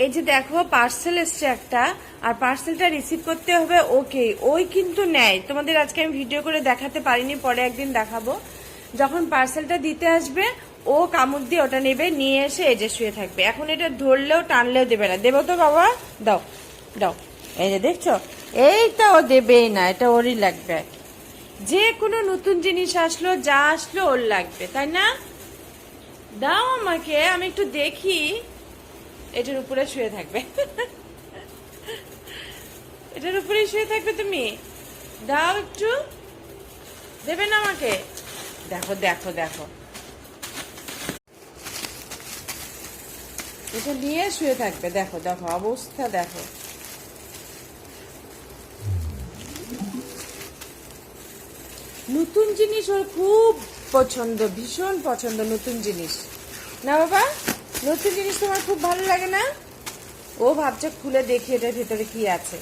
এই যে দেখো পার্সেল এসছে একটা, আর পার্সেলটা রিসিভ করতে হবে ওকে। ওই কিন্তু নেয়, তোমাদের আজকে আমি ভিডিও করে দেখাতে পারিনি, পরে একদিন দেখাবো। যখন পার্সেলটা দিতে আসবে ও কামড় দিয়ে ওটা নেবে, নিয়ে এসে এই যে শুয়ে থাকবে। এখন এটা ধরলেও টানলেও দেবে না। দেবো তো বাবা? দাও দাও। এই যে দেখছো, এইটা ও দেবেই না, এটা ওরই লাগবে। যে কোনো নতুন জিনিস আসলো, যা আসলো ওর লাগবে, তাই না? দাও আমাকে, আমি একটু দেখি। এটার উপরে শুয়ে থাকবে, এটার উপরে শুয়ে থাকবে তুমি। দাও একটু, দেবে না আমাকে? দেখো দেখো দেখো, এটা নিয়ে শুয়ে থাকবে। দেখো দেখো অবস্থা দেখো। নতুন জিনিস ওর খুব পছন্দ, ভীষণ পছন্দ নতুন জিনিস। না বাবা, নতুন জিনিস তোমার খুব ভালো লাগে না? ও ভাবছে খুলে দেখি এটার ভিতরে কি আছে।